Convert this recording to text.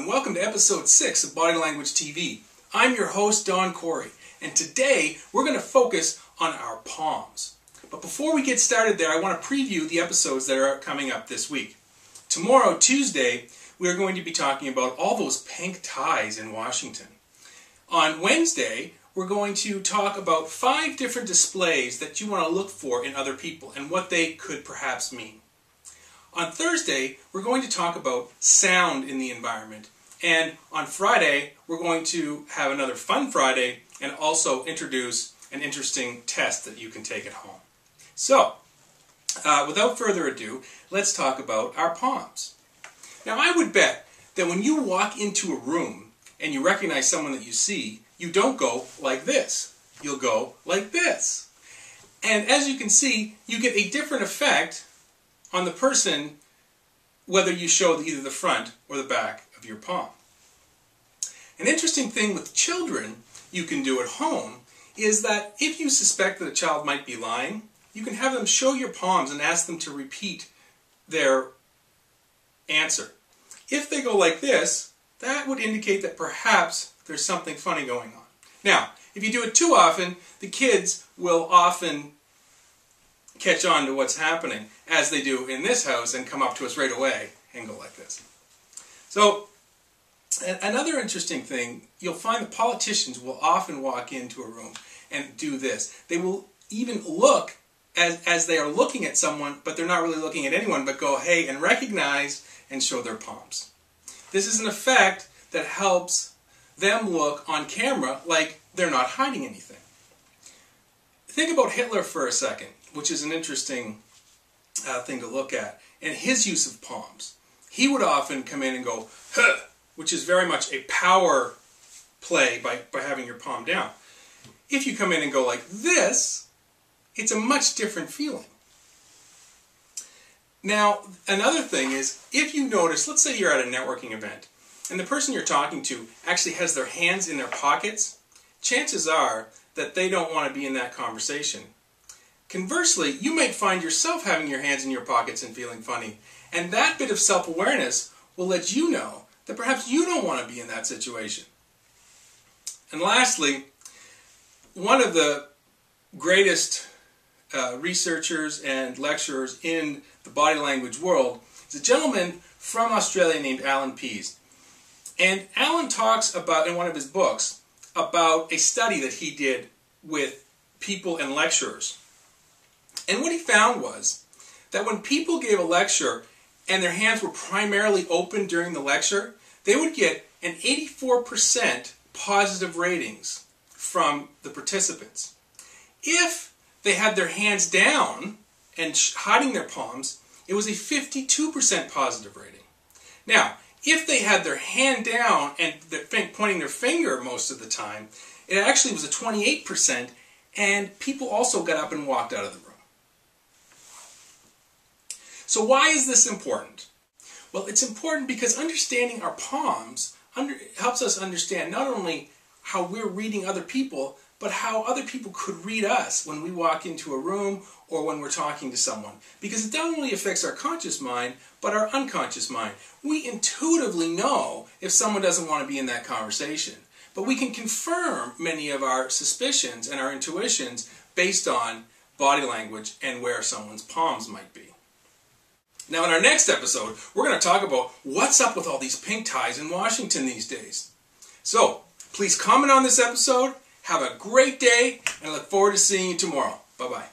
and welcome to episode 6 of Body Language TV. I'm your host, Don Corey, and today we're going to focus on our palms. But before we get started there, I want to preview the episodes that are coming up this week. Tomorrow, Tuesday, we're going to be talking about all those pink ties in Washington. On Wednesday, we're going to talk about 5 different displays that you want to look for in other people and what they could perhaps mean. On Thursday, we're going to talk about sound in the environment. And on Friday, we're going to have another fun Friday and also introduce an interesting test that you can take at home. So, without further ado, let's talk about our palms. Now, I would bet that when you walk into a room and you recognize someone that you see, you don't go like this. You'll go like this. And as you can see, you get a different effect on the person whether you show either the front or the back of your palm. An interesting thing with children you can do at home is that if you suspect that a child might be lying, you can have them show your palms and ask them to repeat their answer. If they go like this, that would indicate that perhaps there's something funny going on. Now, if you do it too often, the kids will often catch on to what's happening, as they do in this house, and come up to us right away and go like this. So, another interesting thing, you'll find that politicians will often walk into a room and do this. They will even look as they are looking at someone, but they're not really looking at anyone, but go, hey, and recognize and show their palms. This is an effect that helps them look on camera like they're not hiding anything. Think about Hitler for a second, which is an interesting thing to look at, and his use of palms. He would often come in and go, huh, which is very much a power play by having your palm down. If you come in and go like this, it's a much different feeling. Now, another thing is, if you notice, let's say you're at a networking event, and the person you're talking to actually has their hands in their pockets, chances are that they don't want to be in that conversation. Conversely, you might find yourself having your hands in your pockets and feeling funny, and that bit of self-awareness will let you know that perhaps you don't want to be in that situation. And lastly, one of the greatest researchers and lecturers in the body language world is a gentleman from Australia named Alan Pease. And Alan talks about, in one of his books, about a study that he did with people and lecturers. And what he found was that when people gave a lecture and their hands were primarily open during the lecture, they would get an 84% positive ratings from the participants. If they had their hands down and hiding their palms, it was a 52% positive rating. Now, if they had their hand down and pointing their finger most of the time, it actually was a 28%, and people also got up and walked out of the room. So why is this important? Well, it's important because understanding our palms helps us understand not only how we're reading other people, but how other people could read us when we walk into a room or when we're talking to someone. Because it not only affects our conscious mind, but our unconscious mind. We intuitively know if someone doesn't want to be in that conversation. But we can confirm many of our suspicions and our intuitions based on body language and where someone's palms might be. Now, in our next episode, we're going to talk about what's up with all these pink ties in Washington these days. So, please comment on this episode. Have a great day, and I look forward to seeing you tomorrow. Bye-bye.